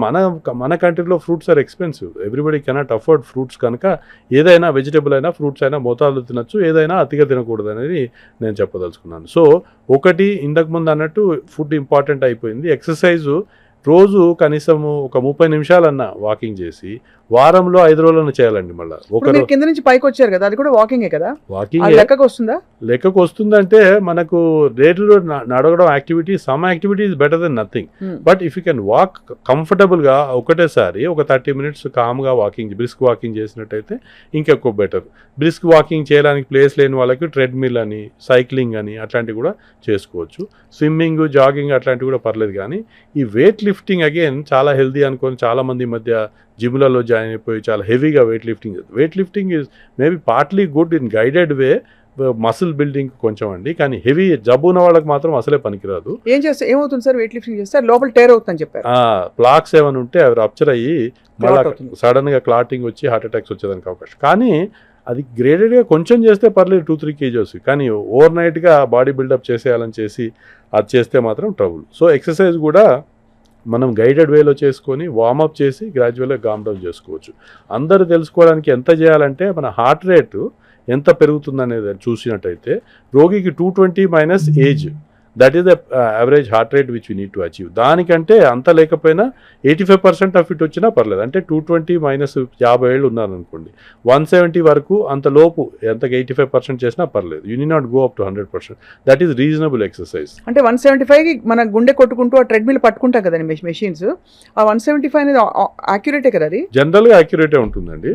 మన కంట్రీలో fruits are expensive, everybody cannot afford fruits. కనుక ఏదైనా వెజిటబుల్ అయినా ఫ్రూట్స్ అయినా మోతాదు తినచ్చు, ఏదైనా అతిగా తినకూడదు అనేది నేను చెప్పదలుచుకున్నాను. సో ఒకటి ఇంతకుముందు అన్నట్టు ఫుడ్ ఇంపార్టెంట్ అయిపోయింది. ఎక్సర్సైజు రోజు కనీసము ఒక 30 నిమిషాలన్నా వాకింగ్ చేసి వారంలో 5 రోజులను చేయాలండి. మళ్ళీ మీరు కింద నుంచి పైకి వచ్చారు కదా, అది కూడా వాకింగే కదా, వాకింగ్ లెక్కకు వస్తుందా? లెక్కకు వస్తుందంటే మనకు రేట్లు నడవడం activity, some activity is better than nothing. But if you can walk కంఫర్టబుల్గా ఒకటేసారి ఒక 30 మినిట్స్ కామ్గా వాకింగ్, బ్రిస్క్ వాకింగ్ చేసినట్టయితే ఇంకెక్కువ బెటర్. బ్రిస్క్ వాకింగ్ చేయడానికి ప్లేస్ లేని వాళ్ళకి ట్రెడ్మిల్ అని, సైక్లింగ్ అని అట్లాంటివి కూడా చేసుకోవచ్చు. స్విమ్మింగ్, జాగింగ్ అట్లాంటివి కూడా పర్లేదు. కానీ ఈ వెయిట్ లిఫ్టింగ్ అగైన్ చాలా హెల్దీ అనుకొని చాలామంది మధ్య జిమ్లలో జాయిన్ అయిపోయి చాలా హెవీగా weight lifting is maybe partly good in guided way, muscle building కొంచెం అండి. కానీ హెవీ జబ్బు ఉన్న వాళ్ళకి మాత్రం అసలే పనికిరాదు. ఏమవుతుంది సార్ వెయిట్ లిఫ్టింగ్ చేస్తే? లోపల టేర్ అవుతుందని చెప్పారు. ప్లాక్స్ ఏమైనా ఉంటే అవి రప్చర్ అయ్యి మళ్ళీ సడన్గా క్లాటింగ్ వచ్చి హార్ట్ అటాక్స్ వచ్చేదానికి అవకాశం. కానీ అది గ్రేడెడ్గా కొంచెం చేస్తే పర్లేదు, 2-3 kgs. కానీ ఓవర్ నైట్గా బాడీ బిల్డప్ చేసేయాలని చేసి అది చేస్తే మాత్రం ట్రబుల్. సో ఎక్సర్సైజ్ కూడా మనం గైడెడ్ వేలో చేసుకొని వార్మప్ చేసి గ్రాడ్యువల్గా కామ్ డౌన్ చేసుకోవచ్చు. అందరూ తెలుసుకోవడానికి ఎంత చేయాలంటే మన హార్ట్ రేటు ఎంత పెరుగుతుందనేది చూసినట్టయితే రోగికి 220 minus age, that is the average heart rate which we need to achieve. దానికంటే అంత లేకపోయినా 85% ఆఫ్ ఇట్ వచ్చినా పర్లేదు. అంటే 220 మైనస్ 50 ఏళ్ళు ఉన్నారనుకోండి, 170 వరకు అంత లోపు ఎంతగా 85% చేసినా పర్లేదు. You need not go up to 100%. That is reasonable exercise. అంటే 175కి మన గుండె కొట్టుకుంటూ ఆ ట్రెడ్మిల్ పట్టుకుంటాం కదండి మెషిన్స్, ఆ 175 అనేది యాక్యురేటే కదా? అది జనరల్గా యాక్యురేటే ఉంటుందండి.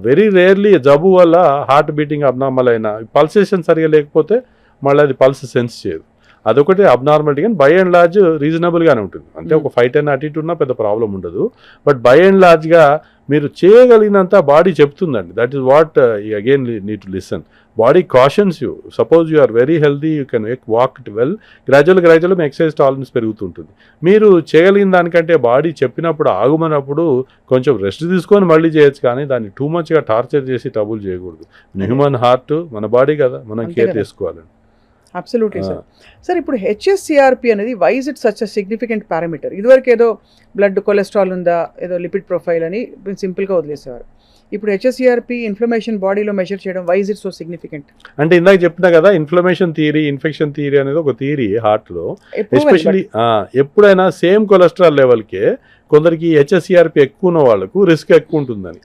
వెరీ రేర్లీ జబ్బు వల్ల హార్ట్ బీటింగ్ అబ్నార్మల్ అయినా, పల్సేషన్ సరిగా లేకపోతే మళ్ళీ అది పల్స్ సెన్స్ చేయదు, అదొకటి అబ్నార్మాలిటీ. కానీ బై అండ్ లార్జ్ రీజనబుల్గానే ఉంటుంది. అంటే ఒక 5-10 అటు ఇటు ఉన్నా పెద్ద ప్రాబ్లం ఉండదు. బట్ బై అండ్ లార్జ్గా మీరు చేయగలిగినంత బాడీ చెప్తుందండి. That is what again need to listen. Body cautions you. Suppose you are very healthy, you can walk well, gradual మీ ఎక్సర్సైజ్ టాలరెన్స్ పెరుగుతుంటుంది. మీరు చేయగలిగిన దానికంటే బాడీ చెప్పినప్పుడు ఆగుమన్నప్పుడు కొంచెం రెస్ట్ తీసుకొని మళ్ళీ చేయొచ్చు. కానీ దాన్ని టూ మచ్గా టార్చర్ చేసి ట్రబుల్ చేయకూడదు. హ్యూమన్ హార్ట్ మన బాడీ కదా, మనం కేర్ చేసుకోవాలండి. Absolutely sir. సార్ ఇప్పుడు HSCRP అనేది why is it such a significant parameter? ఇదివరకు ఏదో బ్లడ్ కొలెస్ట్రాల్ ఉందా, ఏదో లిపిడ్ ప్రొఫైల్ అని సింపుల్గా వదిలేసేవారు. ఇప్పుడు HSCRP ఇన్ఫ్లమేషన్ బాడీలో మెజర్ చేయడం, why is it so significant? అంటే ఇందాక చెప్పినా కదా, ఇన్ఫ్లమేషన్ థియరీ, ఇన్ఫెక్షన్ థియరీ అనేది ఒక థియరీ హార్ట్లో. ఎస్పెషల్లీ ఎప్పుడైనా సేమ్ కొలెస్ట్రాల్ లెవెల్కే కొందరికి HSCRP ఎక్కువ ఉన్న వాళ్ళకు రిస్క్ ఎక్కువ ఉంటుందని.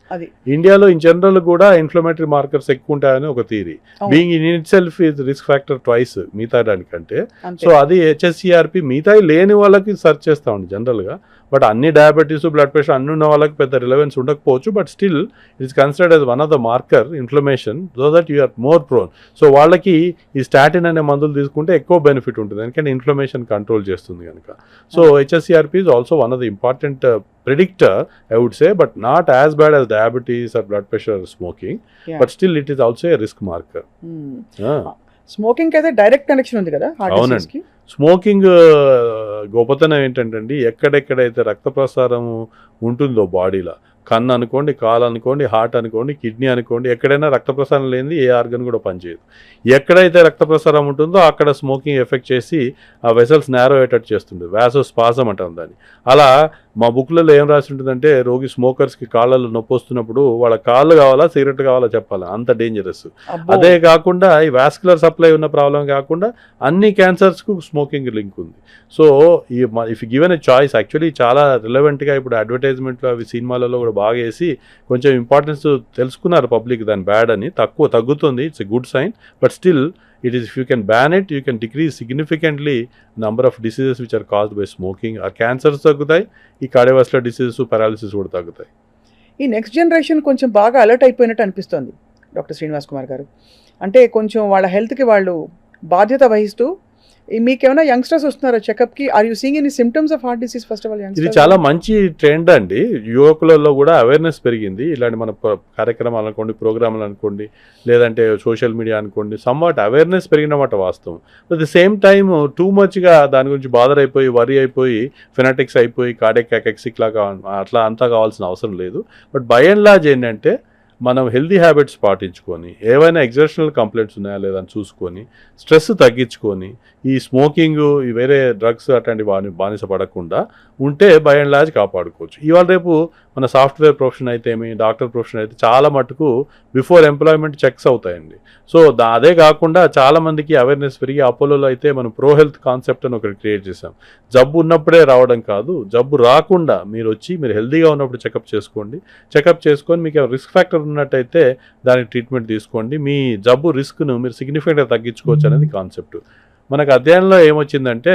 ఇండియాలో ఇన్ జనరల్ కూడా ఇన్ఫ్లమేటరీ మార్కర్స్ ఎక్కువ ఉంటాయని ఒక theory. Being in it self is risk factor twice మిగతా దానికంటే. సో అది HSCRP మిగతా లేని వాళ్ళకి సెర్చ్ చేస్తామండి జనరల్గా. బట్ అన్ని డయాబెటీస్, బ్లడ్ ప్రెషర్ అన్ని ఉన్న వాళ్ళకి పెద్ద రిలవెన్స్ ఉండకపోవచ్చు. But still it is considered as one of the marker inflammation, so that you are more prone. So వాళ్ళకి ఈ స్టాటిన్ అనే మందులు తీసుకుంటే ఎక్కువ బెనిఫిట్ ఉంటుంది, ఎందుకంటే ఇన్ఫ్లమేషన్ కంట్రోల్ చేస్తుంది కనుక. So HSCRP is also one of the important predictor, I would say, but not as bad as diabetes or blood pressure or smoking. But still it is also a risk marker. Smoking అయితే direct connection ఉంది కదా heart disease కి. Smoking గొప్పతనం ఏంటంటే ఎక్కడెక్కడైతే రక్త ప్రసారం ఉంటుందో బాడీలో, కన్ను అనుకోండి, కాలు అనుకోండి, హార్ట్ అనుకోండి, కిడ్నీ అనుకోండి, ఎక్కడైనా రక్త ప్రసారం లేనిది ఏ ఆర్గన్ కూడా పనిచేయదు. ఎక్కడైతే రక్త ప్రసారం ఉంటుందో అక్కడ స్మోకింగ్ ఎఫెక్ట్ చేసి ఆ వెసల్స్ నేరో అయ్యేటట్టు చేస్తుంది. వాసోస్పాజం అంటాం దాన్ని. అలా మా బుక్లలో ఏం రాసి ఉంటుందంటే, రోగి స్మోకర్స్కి కాళ్ళలో నొప్పి వస్తున్నప్పుడు వాళ్ళ కాళ్ళు కావాలా సిగరెట్ కావాలా చెప్పాలా, అంత డేంజరస్. అదే కాకుండా ఈ వాస్కులర్ సప్లై ఉన్న ప్రాబ్లం కాకుండా అన్ని క్యాన్సర్స్కు స్మోకింగ్ లింక్ ఉంది. So if given a choice, actually చాలా రిలవెంట్గా ఇప్పుడు అడ్వర్టైజ్మెంట్లో అవి సినిమాలలో కూడా బాగా వేసి కొంచెం ఇంపార్టెన్స్ తెలుసుకున్నారు పబ్లిక్ దాని బ్యాడ్ అని. తగ్గుతుంది, it's a good sign. But still it is, if you can ban it, you can decrease significantly number of diseases which are caused by smoking. Or cancers తగ్గుతాయి, ఈ కార్డియోవాస్కులర్ డిసీజెస్, పారాలిసిస్ కూడా తగ్గుతాయి. ఈ next generation కొంచెం బాగా alert అయిపోయినట్టు అనిపిస్తుంది doctor Srinivas Kumar గారు. అంటే కొంచెం వాళ్ళ హెల్త్కి వాళ్ళు బాధ్యత వహిస్తూ, మీకేమైనా యంగ్స్టర్స్ వస్తున్నారా చెకప్కి? Are you seeing any symptoms of heart disease? First of all ఇది చాలా మంచి ట్రెండ్ అండి. యువకులలో కూడా అవేర్నెస్ పెరిగింది. ఇలాంటి మన కార్యక్రమాలు అనుకోండి, ప్రోగ్రాంలు అనుకోండి, లేదంటే సోషల్ మీడియా అనుకోండి, సమ్వాట్ అవేర్నెస్ పెరిగినమాట వాస్తవం. At the same time too మచ్గా దాని గురించి బాదర్ అయిపోయి, వరీ అయిపోయి, ఫెనాటిక్స్ అయిపోయి, కార్డియాక్ అకెక్సిక్ లాగా అట్లా అంతా కావాల్సిన అవసరం లేదు. బట్ బై అండ్ లార్జ్ ఏంటంటే మనం హెల్దీ హ్యాబిట్స్ పాటించుకొని ఏవైనా ఎగ్జర్షనల్ కంప్లైంట్స్ ఉన్నాయా లేదా అని చూసుకొని స్ట్రెస్ తగ్గించుకొని ఈ స్మోకింగ్ ఈ వేరే డ్రగ్స్ అట్లాంటి బానిస పడకుండా ఉంటే బై అండ్ లార్జ్ కాపాడుకోవచ్చు. ఇవాళ రేపు మన సాఫ్ట్వేర్ ప్రొఫెషన్ అయితే ఏమి, డాక్టర్ ప్రొఫెషన్ అయితే చాలా మటుకు బిఫోర్ ఎంప్లాయ్మెంట్ చెక్స్ అవుతాయండి. సో అదే కాకుండా చాలామందికి అవేర్నెస్ పెరిగి అపోలోలో అయితే మనం ప్రో హెల్త్ కాన్సెప్ట్ అని ఒకటి క్రియేట్ చేసాం. జబ్బు ఉన్నప్పుడే రావడం కాదు, జబ్బు రాకుండా మీరు హెల్తీగా ఉన్నప్పుడు చెకప్ చేసుకోండి. చెకప్ చేసుకొని మీకు రిస్క్ ఫ్యాక్టర్ ఉన్నట్టయితే దానికి ట్రీట్మెంట్ తీసుకోండి. మీ జబ్బు రిస్క్ను మీరు సిగ్నిఫికెంట్గా తగ్గించుకోవచ్చు అనేది కాన్సెప్ట్. మనకు అధ్యయనంలో ఏమొచ్చిందంటే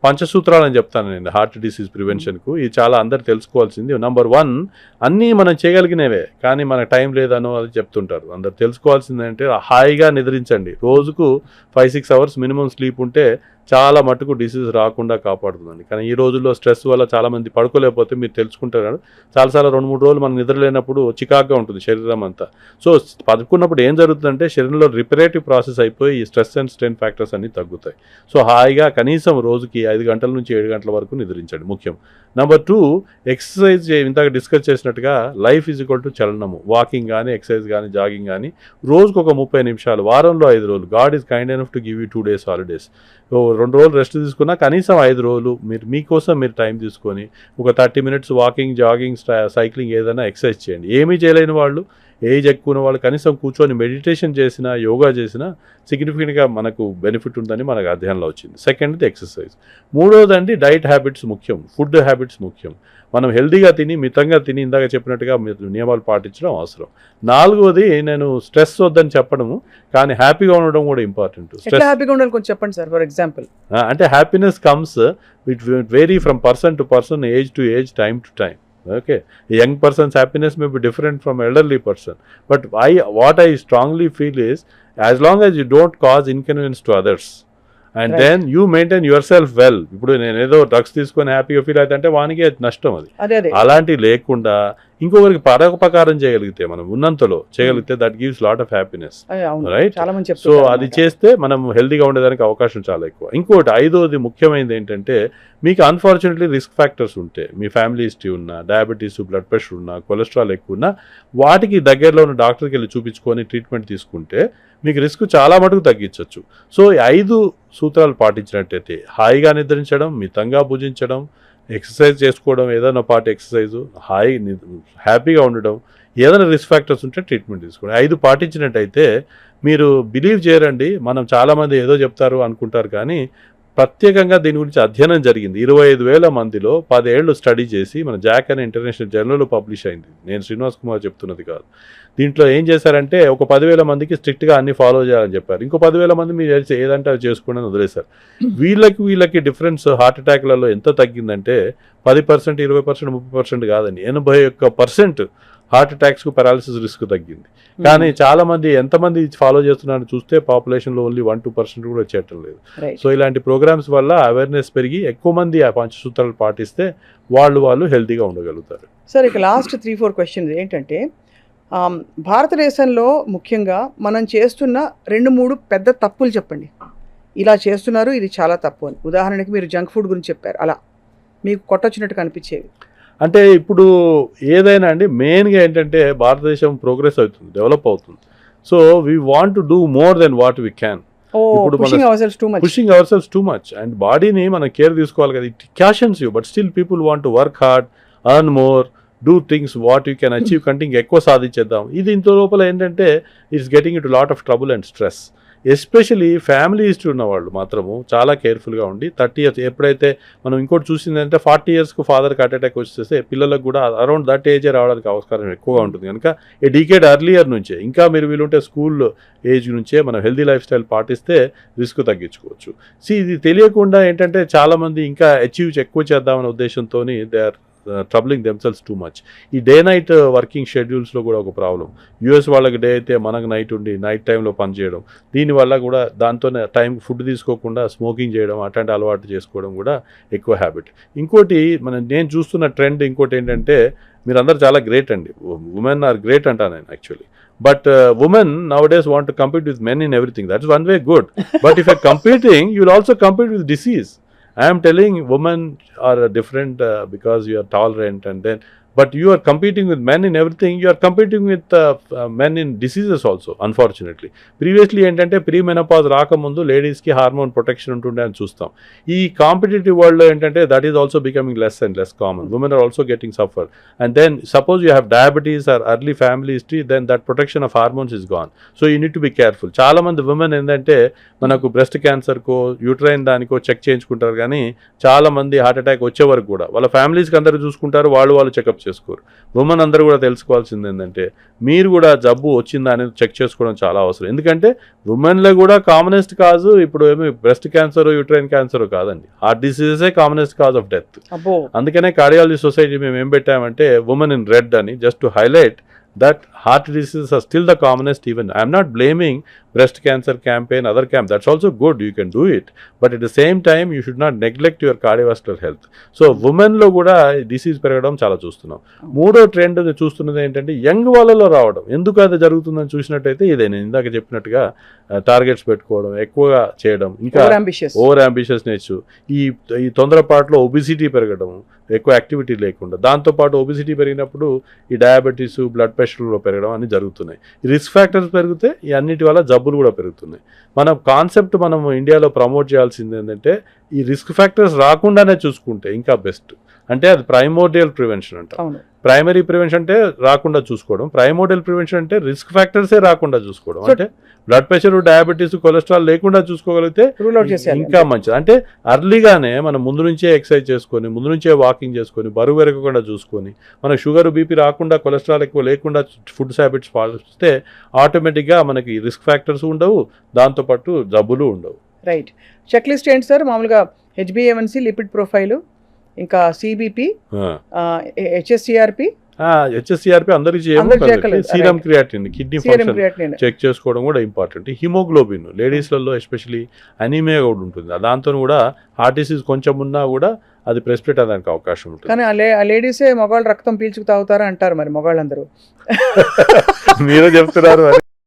పంచసూత్రాలు అని చెప్తాను నేను హార్ట్ డిసీజ్ ప్రివెన్షన్కు. ఇది చాలా అందరు తెలుసుకోవాల్సింది. నెంబర్ 1, అన్నీ మనం చేయగలిగినవే కానీ మనకు టైం లేదనో అది చెప్తుంటారు. అందరు తెలుసుకోవాల్సింది అంటే హాయిగా నిద్రించండి. రోజుకు 5-6 అవర్స్ మినిమం స్లీప్ ఉంటే చాలా మటుకు డిసీజ్ రాకుండా కాపాడుతుందండి. కానీ ఈ రోజుల్లో స్ట్రెస్ వల్ల చాలామంది పడుకోలేకపోతే మీరు తెలుసుకుంటారు చాలాసార్లు 2-3 రోజులు మనం నిద్రలేనప్పుడు చికాగ్గా ఉంటుంది శరీరం అంతా. సో పడుకున్నప్పుడు ఏం జరుగుతుందంటే శరీరంలో రిపరేటివ్ ప్రాసెస్ అయిపోయి ఈ స్ట్రెస్ అండ్ స్ట్రెయిన్ ఫ్యాక్టర్స్ అన్నీ తగ్గుతాయి. సో హాయిగా కనీసం రోజుకి 5 గంటల నుంచి 7 గంటల వరకు నిద్రించండి ముఖ్యం. నెంబర్ 2, ఎక్సర్సైజ్ ఇందాక డిస్కస్ చేసినట్టుగా లైఫ్ ఈజ్ ఈక్వల్ టు చలనము. వాకింగ్ కానీ ఎక్సర్సైజ్ కానీ జాగింగ్ కానీ రోజుకు ఒక 30 నిమిషాలు, వారంలో 5 రోజులు. God is kind enough to give you 2 days holidays. 2 రోజులు రెస్ట్ తీసుకున్నా కనీసం 5 రోజులు మీకోసం మీరు టైం తీసుకొని ఒక 30 minutes వాకింగ్, జాగింగ్, సైక్లింగ్ ఏదైనా ఎక్సర్సైజ్ చేయండి. ఏమీ చేయలేని వాళ్ళు, ఏజ్ ఎక్కువ ఉన్న వాళ్ళు కనీసం కూర్చొని మెడిటేషన్ చేసినా, యోగా చేసినా సిగ్నిఫికెంట్గా మనకు బెనిఫిట్ ఉందని మనకు అధ్యయనంలో వచ్చింది. సెకండ్ది ఎక్సర్సైజ్. 3వదండి డైట్ హ్యాబిట్స్ ముఖ్యం, ఫుడ్ హ్యాబిట్స్ ముఖ్యం. మనం హెల్తీగా తిని మితంగా తిని ఇందాక చెప్పినట్టుగా మీరు నియమాలు పాటించడం అవసరం. 4వది నేను స్ట్రెస్ వద్దని చెప్పడము కానీ హ్యాపీగా ఉండడం కూడా ఇంపార్టెంట్. హ్యాపీగా ఉండాలి కొంచెం చెప్పండి సార్. ఫర్ ఎగ్జాంపుల్ అంటే happiness comes it vary from person to person, age to age, time to time. Okay, a young person's happiness may be different from elderly person, but what I strongly feel is as long as you don't cause inconvenience to others and right. Then you maintain yourself well. ఇప్పుడు నేను ఏదో drugs తీసుకొని హ్యాపీగా feel అయితే అంటే వానికి నష్టం అది. అలాంటివి లేకుండా ఇంకొకరికి పరోపకారం చేయగలిగితే, మనం ఉన్నంతలో చేయగలిగితే that gives lot of happiness, right? So అది చేస్తే మనం హెల్తీగా ఉండేదానికి అవకాశం చాలా ఎక్కువ. ఇంకోటి 5వది ముఖ్యమైనది ఏంటంటే మీకు అన్ఫార్చునేట్లీ రిస్క్ ఫ్యాక్టర్స్ ఉంటే, మీ ఫ్యామిలీ హిస్టరీ ఉన్నా, డయాబెటీస్, బ్లడ్ ప్రెషర్ ఉన్నా, కొలెస్ట్రాల్ ఎక్కువ ఉన్నా, వాటికి దగ్గరలో ఉన్న డాక్టర్కి వెళ్ళి చూపించుకొని ట్రీట్మెంట్ తీసుకుంటే మీకు రిస్క్ చాలా మటుకు తగ్గించవచ్చు. సో ఈ 5 సూత్రాలు పాటించినట్టయితే హాయిగా నిద్రించడం, మితంగా భుజించడం, ఎక్సర్సైజ్ చేసుకోవడం, ఏదైనా పార్ట్ ఎక్సర్సైజు, హ్యాపీగా ఉండడం, ఏదైనా రిస్క్ ఫ్యాక్టర్స్ ఉంటే ట్రీట్మెంట్ తీసుకోవడం, 5 పాటించినట్టయితే మీరు బిలీవ్ చేయరండి. మనం చాలామంది ఏదో చెప్తారు అనుకుంటారు కానీ ప్రత్యేకంగా దీని గురించి అధ్యయనం జరిగింది. 25,000 మందిలో 10 ఏళ్ళు స్టడీ చేసి మన జాక్ అనే ఇంటర్నేషనల్ జర్నల్లో పబ్లిష్ అయింది. నేను శ్రీనివాస్ కుమార్ చెప్తున్నది కాదు. దీంట్లో ఏం చేశారంటే ఒక 10,000 మందికి స్ట్రిక్ట్గా అన్ని ఫాలో చేయాలని చెప్పారు. ఇంకో 10,000 మంది మీరు ఏదంటే అది చేసుకోండి అని వదిలేశారు. వీళ్ళకి డిఫరెన్స్ హార్ట్ అటాక్లలో ఎంత తగ్గిందంటే 10%, 20%, 30% కాదండి, 81% హార్ట్ అటాక్స్కు పారాలిసిస్ రిస్క్ తగ్గింది. కానీ చాలా మంది ఎంతమంది ఫాలో చేస్తున్నారని చూస్తే పాపులేషన్లో ఓన్లీ 1-2% కూడా చేయటం లేదు. సో ఇలాంటి ప్రోగ్రామ్స్ వల్ల అవేర్నెస్ పెరిగి ఎక్కువ మంది ఆ పంచసూత్రాలు పాటిస్తే వాళ్ళు హెల్తీగా ఉండగలుగుతారు. సార్ ఇక లాస్ట్ 3-4 క్వశ్చన్స్ ఏంటంటే భారతదేశంలో ముఖ్యంగా మనం చేస్తున్న 2-3 పెద్ద తప్పులు చెప్పండి. ఇలా చేస్తున్నారు, ఇది చాలా తప్పు అని. ఉదాహరణకి మీరు జంక్ ఫుడ్ గురించి చెప్పారు, అలా మీకు కొట్టొచ్చినట్టు కనిపించేవి. అంటే ఇప్పుడు ఏదైనా అండి మెయిన్గా ఏంటంటే భారతదేశం ప్రోగ్రెస్ అవుతుంది, డెవలప్ అవుతుంది. So we want to do more than what we can. ఇప్పుడు pushing our cells too much and బాడీని మనం కేర్ తీసుకోవాలి కదా. It cautions you but still people want to work hard, earn more, do things what you can achieve కంటే ఎక్కువ సాధించేద్దాం. ఇది ఇంత లోపల ఏంటంటే it's getting it lot of trouble and stress. Especially family history ఉన్న వాళ్ళు మాత్రము చాలా కేర్ఫుల్గా ఉండి 30 years ఎప్పుడైతే మనం ఇంకోటి చూసిందంటే 40 yearsకు ఫాదర్కి హార్ట్ అటాక్ వచ్చేస్తే పిల్లలకు కూడా అరౌండ్ దట్ ఏజే రావడానికి అవకాశం ఎక్కువగా ఉంటుంది. కనుక ఏ డికేడ్ ఎర్లియర్ నుంచే ఇంకా మీరు వీలుంటే స్కూల్ ఏజ్ నుంచే మనం హెల్దీ లైఫ్ స్టైల్ పాటిస్తే రిస్క్ తగ్గించుకోవచ్చు. ఇది తెలియకుండా ఏంటంటే చాలామంది ఇంకా అచీవ్ ఎక్కువ చేద్దామనే ఉద్దేశంతో they are troubling themselves too much. ఈ డే నైట్ వర్కింగ్ షెడ్యూల్స్లో కూడా ఒక ప్రాబ్లం. యూఎస్ వాళ్ళకి డే అయితే మనకు నైట్ ఉండి నైట్ టైంలో పనిచేయడం, దీనివల్ల కూడా దాంతోనే టైం ఫుడ్ తీసుకోకుండా స్మోకింగ్ చేయడం, అట్లాంటి అలవాటు చేసుకోవడం కూడా ఎక్కువ హ్యాబిట్. ఇంకోటి నేను చూస్తున్న ట్రెండ్ ఇంకోటి ఏంటంటే మీరందరూ చాలా గ్రేట్ అండి, ఉమెన్ ఆర్ గ్రేట్ అంటాను నేను actually. But women nowadays want to compete with men in everything. That is one way good. But if you're competing, you'll also compete with disease. I am telling women are different because you are tolerant and then but you are competing with men in everything. You are competing with men in diseases also, unfortunately. Previously ఏంటంటే pre menopause రాకముందు లేడీస్కి hormone protection ఉంటుండే అని చూస్తాం. ఈ competitive వరల్డ్లో ఏంటంటే that is also becoming less and less common. Women are also getting suffer. And then suppose you have diabetes or early family history, then that protection of hormones is gone. So you need to be careful. చాలా మంది women ఏంటంటే మనకు breast క్యాన్సర్కో uterine దానికో check చేయించుకుంటారు, కానీ చాలా మంది హార్ట్ అటాక్ వచ్చే వరకు కూడా వాళ్ళ ఫ్యామిలీస్కి అందరూ చూసుకుంటారు, వాళ్ళు చెకప్ చేసుకోరు. ఉమెన్ అందరూ కూడా తెలుసుకోవాల్సింది ఏంటంటే మీరు కూడా జబ్బు వచ్చిందా అనేది చెక్ చేసుకోవడం చాలా అవసరం. ఎందుకంటే ఉమెన్లో కూడా కామనెస్ట్ కాజు ఇప్పుడు ఏమి బ్రెస్ట్ క్యాన్సర్ యూట్రైన్ క్యాన్సర్ కాదండి, హార్ట్ డిసీజెసే కామనెస్ట్ కాజ్ ఆఫ్ డెత్. అందుకనే కార్డియాలజీ సొసైటీ మేము ఏం పెట్టామంటే ఉమెన్ ఇన్ రెడ్ అని, just to highlight that heart diseases are still the commonest. Even I am not blaming breast cancer campaign, other camp, that's also good, you can do it, but at the same time you should not neglect your cardiovascular health. So women లో కూడా disease పెరగడం చాలా చూస్తున్నాం. మూడో trend చూస్తున్నది ఏంటంటే young వాళ్ళలో రావడం. ఎందుకు అది జరుగుతుందని చూసినట్టయితే ఇదే నేను ఇందాక చెప్పినట్టుగా టార్గెట్స్ పెట్టుకోవడం, ఎక్కువగా చేయడం, ఇంకా ఓవర్ అంబిషియస్నెస్, ఈ తొందరపాటులో ఒబిసిటీ పెరగడం, ఎక్కువ యాక్టివిటీ లేకుండా, దాంతోపాటు ఒబిసిటీ పెరిగినప్పుడు ఈ డయాబెటీస్, బ్లడ్ ప్రెషర్లో పెరగడం అన్ని జరుగుతున్నాయి. రిస్క్ ఫ్యాక్టర్స్ పెరిగితే ఈ అన్నిటి వల్ల జబ్బులు కూడా పెరుగుతున్నాయి. మన కాన్సెప్ట్ మనం ఇండియాలో ప్రమోట్ చేయాల్సింది ఏంటంటే ఈ రిస్క్ ఫ్యాక్టర్స్ రాకుండానే చూసుకుంటే ఇంకా బెస్ట్. అంటే అది ప్రైమోర్డియల్ ప్రివెన్షన్ అంట. ప్రైమరీ ప్రివెన్షన్ అంటే రాకుండా చూసుకోవడం, ప్రైమోర్డియల్ ప్రివెన్షన్ అంటే రిస్క్ ఫ్యాక్టర్సే రాకుండా చూసుకోవడం. అంటే బ్లడ్ ప్రెషర్, డయాబెటీస్, కొలెస్ట్రాల్ లేకుండా చూసుకోగలిగితే ఇంకా మంచిది. అంటే అర్లీగానే మనం ముందు నుంచే ఎక్సర్సైజ్ చేసుకొని, ముందు నుంచే వాకింగ్ చేసుకొని, బరువు పెరగకుండా చూసుకొని, మనకు షుగర్, బీపీ రాకుండా, కొలెస్ట్రాల్ ఎక్కువ లేకుండా ఫుడ్ హ్యాబిట్స్ పాటిస్తే ఆటోమేటిక్గా మనకి రిస్క్ ఫ్యాక్టర్స్ ఉండవు, దాంతోపాటు జబ్బులు ఉండవు. రైట్. చెక్ లిస్ట్ ఏంటి సార్? మామూలుగా HbA1c, లిపిడ్ ప్రొఫైలు, ఇంకా CBP, HSCRP. HSCRP అందరికీ serum creatinine, kidney function check చేసుకోవడం కూడా ఇంపార్టెంట్. హిమోగ్లోబిన్ లేడీస్లలో ఎస్పెషలీ అనీమియా కూడా ఉంటుంది, దాంతో కూడా హార్ట్ డిసీజ్ కొంచెం ఉన్నా కూడా అది ప్రెసిపిటేట్ అవ్వడానికి అవకాశం ఉంటుంది. కానీ ఆ లేడీసే మగవాళ్ళు రక్తం పీల్చుకు తాగుతారా అంటారు, మరి మగవాళ్ళందరూ మీరే చెప్తున్నారు.